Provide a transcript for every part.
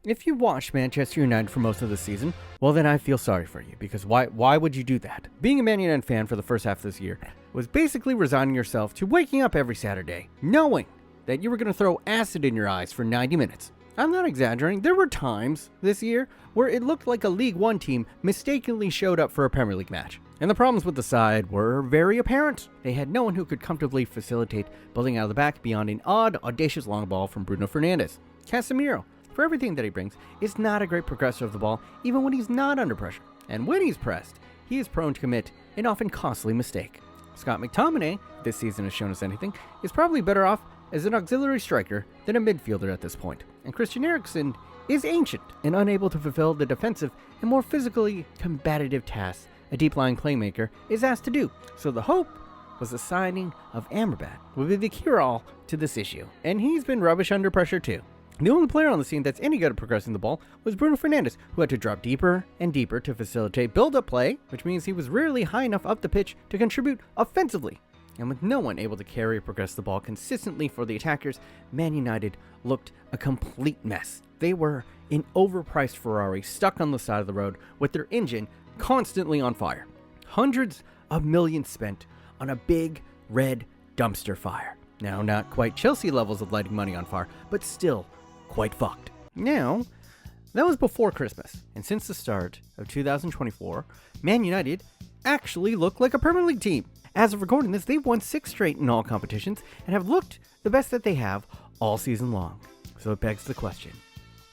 If you watched Manchester United for most of the season, well then I feel sorry for you, because why would you do that? Being a Man United fan for the first half of this year was basically resigning yourself to waking up every Saturday, knowing that you were going to throw acid in your eyes for 90 minutes. I'm not exaggerating, there were times this year where it looked like a League One team mistakenly showed up for a Premier League match. And the problems with the side were very apparent. They had no one who could comfortably facilitate building out of the back beyond an odd, audacious long ball from Bruno Fernandes. Casemiro, for everything that he brings, is not a great progressor of the ball, even when he's not under pressure. And when he's pressed, he is prone to commit an often costly mistake. Scott McTominay, this season has shown us anything, is probably better off as an auxiliary striker than a midfielder at this point. And Christian Eriksen is ancient and unable to fulfill the defensive and more physically combative tasks a deep-lying playmaker is asked to do. So the hope was the signing of Amrabat would be the cure-all to this issue. And he's been rubbish under pressure too. The only player on the scene that's any good at progressing the ball was Bruno Fernandes, who had to drop deeper and deeper to facilitate build-up play, which means he was rarely high enough up the pitch to contribute offensively. And with no one able to carry or progress the ball consistently for the attackers, Man United looked a complete mess. They were an overpriced Ferrari stuck on the side of the road with their engine constantly on fire. Hundreds of millions spent on a big red dumpster fire. Now, not quite Chelsea levels of lighting money on fire, but still quite fucked. Now, that was before Christmas, and since the start of 2024, Man United actually look like a Premier League team. As of recording this, they've won 6 straight in all competitions and have looked the best that they have all season long. So it begs the question,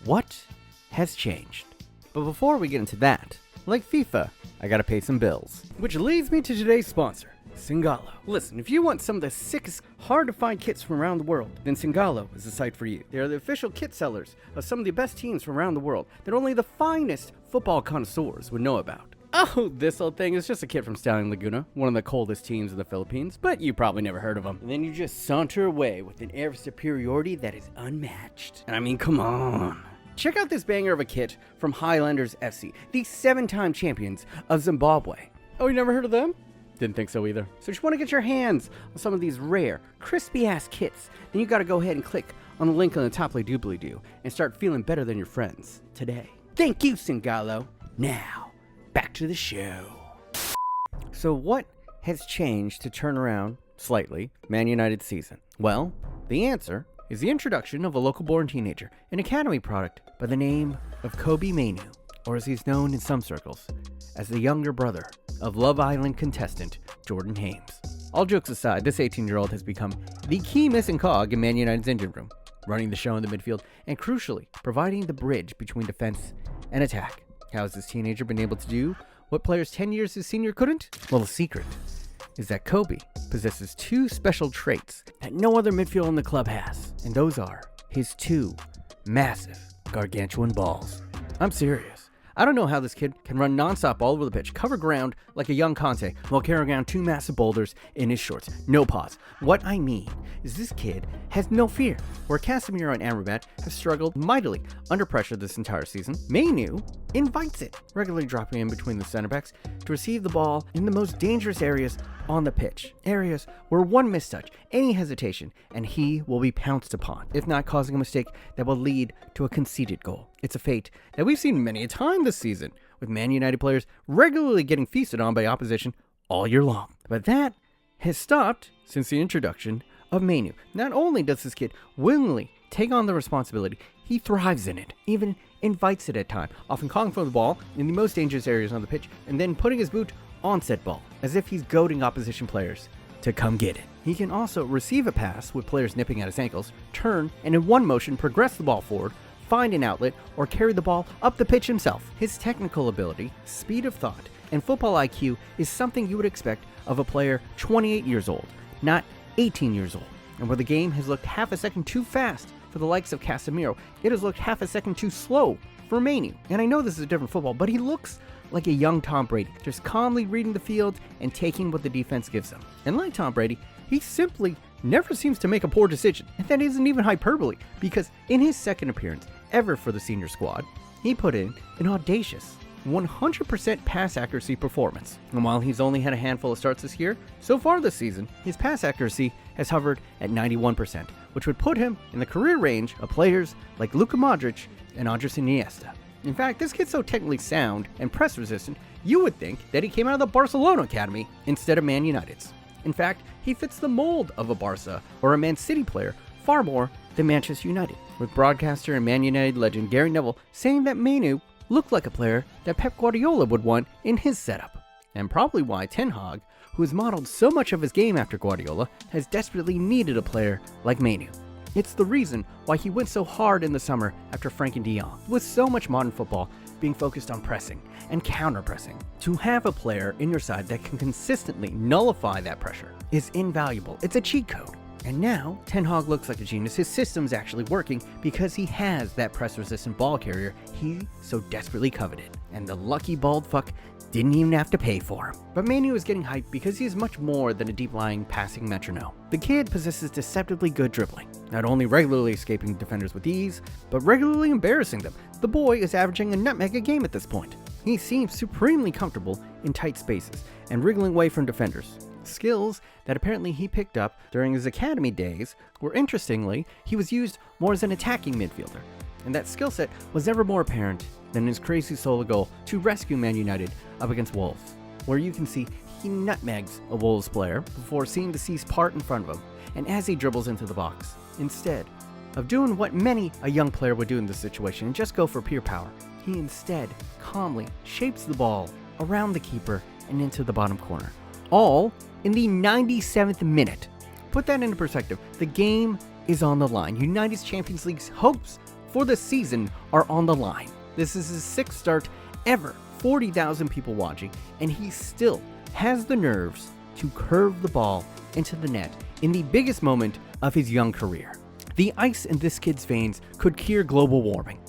what has changed? But before we get into that, like FIFA, I gotta pay some bills. Which leads me to today's sponsor, Singalo. Listen, if you want some of the sickest, hard-to-find kits from around the world, then Singalo is the site for you. They are the official kit sellers of some of the best teams from around the world that only the finest football connoisseurs would know about. Oh, this old thing is just a kit from Stallion Laguna, one of the coldest teams in the Philippines, but you probably never heard of them. And then you just saunter away with an air of superiority that is unmatched. And I mean, come on. Check out this banger of a kit from Highlanders FC, the 7-time champions of Zimbabwe. Oh, you never heard of them? Didn't think so either. So if you want to get your hands on some of these rare, crispy-ass kits, then you gotta go ahead and click on the link on the top doobly-doo and start feeling better than your friends today. Thank you, Singalo. Now, back to the show. So what has changed to turn around, slightly, Man United's season? Well, the answer is the introduction of a local-born teenager, an academy product by the name of Kobbie Mainoo, or as he's known in some circles, as the younger brother of Love Island contestant Jordan Hames. All jokes aside, this 18-year-old has become the key missing cog in Man United's engine room, running the show in the midfield and crucially providing the bridge between defense and attack. How has this teenager been able to do what players 10 years his senior couldn't? Well, the secret is that Kobbie possesses 2 special traits that no other midfielder in the club has, and those are his 2 massive gargantuan balls. I'm serious. I don't know how this kid can run nonstop all over the pitch, cover ground like a young Conte, while carrying around 2 massive boulders in his shorts. No pause. What I mean is this kid has no fear. Where Casemiro and Amrabat have struggled mightily under pressure this entire season, Mainoo invites it, regularly dropping in between the center backs to receive the ball in the most dangerous areas on the pitch. Areas where one mistouch, any hesitation, and he will be pounced upon, if not causing a mistake that will lead to a conceded goal. It's a fate that we've seen many a time this season, with Man United players regularly getting feasted on by opposition all year long. But that has stopped since the introduction of Mainoo. Not only does this kid willingly take on the responsibility, he thrives in it, even invites it at times, often calling for the ball in the most dangerous areas on the pitch, and then putting his boot on said ball, as if he's goading opposition players to come get it. He can also receive a pass with players nipping at his ankles, turn, and in one motion progress the ball forward, find an outlet, or carry the ball up the pitch himself. His technical ability, speed of thought, and football IQ is something you would expect of a player 28 years old, not 18 years old. And where the game has looked half a second too fast for the likes of Casemiro, it has looked half a second too slow for Mainoo. And I know this is a different football, but he looks like a young Tom Brady, just calmly reading the field and taking what the defense gives him. And like Tom Brady, he simply never seems to make a poor decision. And that isn't even hyperbole, because in his second appearance ever for the senior squad, he put in an audacious 100% pass accuracy performance. And while he's only had a handful of starts this year, so far this season, his pass accuracy has hovered at 91%, which would put him in the career range of players like Luka Modric and Andres Iniesta. In fact, this kid's so technically sound and press resistant, you would think that he came out of the Barcelona Academy instead of Man United's. In fact, he fits the mold of a Barca or a Man City player far more than Manchester United, with broadcaster and Man United legend Gary Neville saying that Mainoo looked like a player that Pep Guardiola would want in his setup, and probably why Ten Hag, who has modeled so much of his game after Guardiola, has desperately needed a player like Mainoo. It's the reason why he went so hard in the summer after Frankie de Jong, with so much modern football being focused on pressing and counter-pressing. To have a player in your side that can consistently nullify that pressure is invaluable. It's a cheat code. And now, Ten Hag looks like a genius. His system's actually working because he has that press-resistant ball carrier he so desperately coveted. And the lucky bald fuck didn't even have to pay for him. But Mainoo is getting hyped because he is much more than a deep-lying passing metronome. The kid possesses deceptively good dribbling, not only regularly escaping defenders with ease, but regularly embarrassing them. The boy is averaging a nutmeg a game at this point. He seems supremely comfortable in tight spaces and wriggling away from defenders. Skills that apparently he picked up during his academy days, where interestingly, he was used more as an attacking midfielder. And that skill set was never more apparent than his crazy solo goal to rescue Man United up against Wolves, where you can see he nutmegs a Wolves player before seeing the seas part in front of him, and as he dribbles into the box, instead of doing what many a young player would do in this situation and just go for pure power, he instead calmly shapes the ball around the keeper and into the bottom corner, all in the 97th minute. Put that into perspective. The game is on the line. United's Champions League's hopes for the season are on the line. This is his 6th start ever, 40,000 people watching, and he still has the nerves to curve the ball into the net in the biggest moment of his young career. The ice in this kid's veins could cure global warming.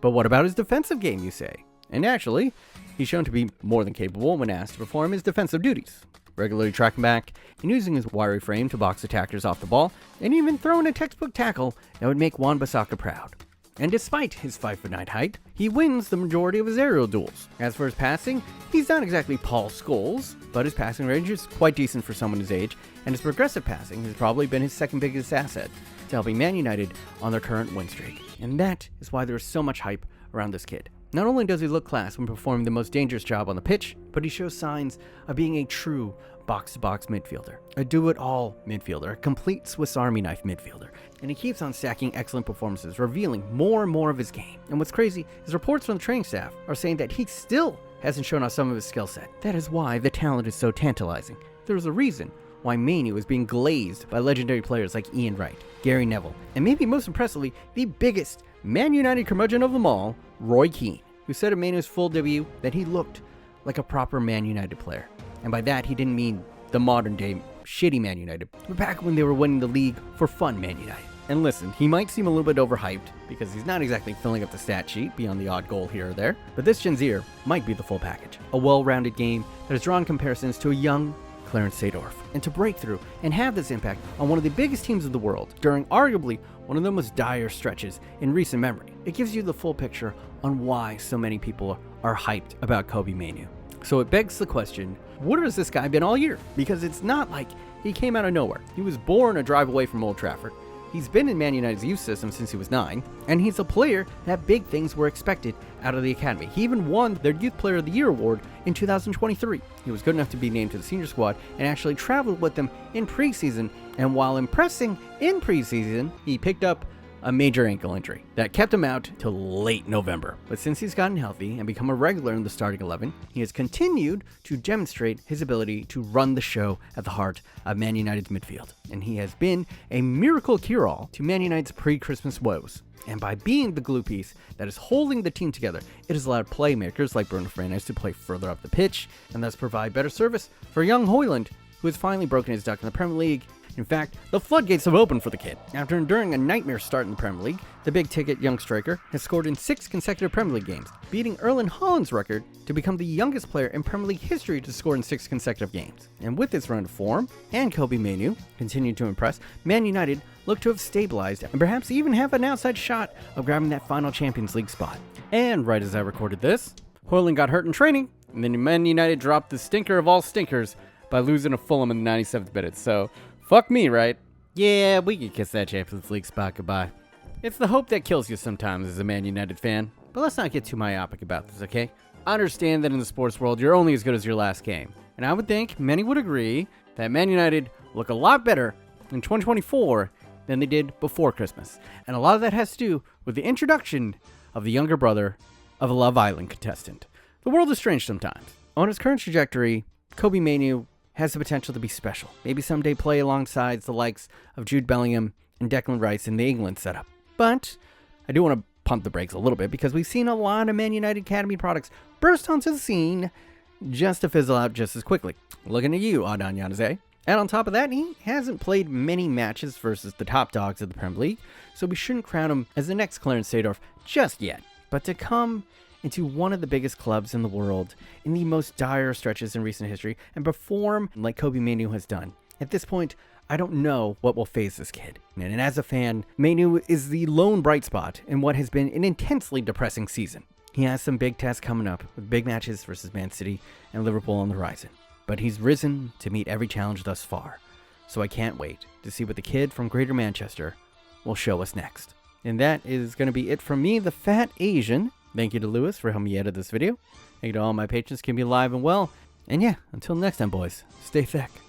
But what about his defensive game, you say? And actually, he's shown to be more than capable when asked to perform his defensive duties, regularly tracking back and using his wiry frame to box attackers off the ball, and even throwing a textbook tackle that would make Wan-Bissaka proud. And despite his 5'9" height, he wins the majority of his aerial duels. As for his passing, he's not exactly Paul Scholes, but his passing range is quite decent for someone his age, and his progressive passing has probably been his second biggest asset to helping Man United on their current win streak. And that is why there is so much hype around this kid. Not only does he look class when performing the most dangerous job on the pitch, but he shows signs of being a true box-to-box midfielder, a do-it-all midfielder, a complete Swiss Army knife midfielder, and he keeps on stacking excellent performances, revealing more and more of his game. And what's crazy is reports from the training staff are saying that he still hasn't shown off some of his skill set. That is why the talent is so tantalizing. There is a reason why Mainoo is being glazed by legendary players like Ian Wright, Gary Neville, and maybe most impressively, the biggest Man United curmudgeon of them all, Roy Keane, who said of Mainoo's full debut that he looked like a proper Man United player. And by that, he didn't mean the modern day shitty Man United, but back when they were winning the league for fun Man United. And listen, he might seem a little bit overhyped because he's not exactly filling up the stat sheet beyond the odd goal here or there, but this Genzier might be the full package. A well-rounded game that has drawn comparisons to a young Clarence Seedorf, and to break through and have this impact on one of the biggest teams of the world during arguably one of the most dire stretches in recent memory. It gives you the full picture on why so many people are hyped about Kobbie Mainoo. So it begs the question, where has this guy been all year? Because it's not like he came out of nowhere. He was born a drive away from Old Trafford. He's been in Man United's youth system since he was 9, and he's a player that big things were expected out of the academy. He even won their Youth Player of the Year award in 2023. He was good enough to be named to the senior squad and actually traveled with them in preseason, and while impressing in preseason, he picked up a major ankle injury that kept him out till late November. But since he's gotten healthy and become a regular in the starting 11, he has continued to demonstrate his ability to run the show at the heart of Man United's midfield. And he has been a miracle cure-all to Man United's pre-Christmas woes. And by being the glue piece that is holding the team together, it has allowed playmakers like Bruno Fernandes to play further up the pitch and thus provide better service for young Højlund, who has finally broken his duck in the Premier League. In fact, the floodgates have opened for the kid. After enduring a nightmare start in the Premier League, the big-ticket young striker has scored in 6 consecutive Premier League games, beating Erling Haaland's record to become the youngest player in Premier League history to score in 6 consecutive games. And with this run of form, and Kobbie Mainoo continuing to impress, Man United look to have stabilized and perhaps even have an outside shot of grabbing that final Champions League spot. And right as I recorded this, Højlund got hurt in training, and then Man United dropped the stinker of all stinkers by losing to Fulham in the 97th minute. So, fuck me, right? Yeah, we could kiss that Champions League spot goodbye. It's the hope that kills you sometimes as a Man United fan. But let's not get too myopic about this, okay? I understand that in the sports world, you're only as good as your last game. And I would think many would agree that Man United look a lot better in 2024 than they did before Christmas. And a lot of that has to do with the introduction of the younger brother of a Love Island contestant. The world is strange sometimes. On his current trajectory, Kobbie Mainoo has the potential to be special. Maybe someday play alongside the likes of Jude Bellingham and Declan Rice in the England setup. But I do want to pump the brakes a little bit because we've seen a lot of Man United Academy products burst onto the scene just to fizzle out just as quickly. Looking at you, Adnan Januzaj. And on top of that, he hasn't played many matches versus the top dogs of the Premier League, so we shouldn't crown him as the next Clarence Seedorf just yet. But to come into one of the biggest clubs in the world in the most dire stretches in recent history and perform like Kobbie Mainoo has done, at this point, I don't know what will phase this kid. And as a fan, Mainoo is the lone bright spot in what has been an intensely depressing season. He has some big tests coming up with big matches versus Man City and Liverpool on the horizon. But he's risen to meet every challenge thus far. So I can't wait to see what the kid from Greater Manchester will show us next. And that is going to be it from me, the Fat Asian. Thank you to Lewis for helping me edit this video. Thank you to all my patrons, keep me alive and well. And yeah, until next time, boys, stay thick.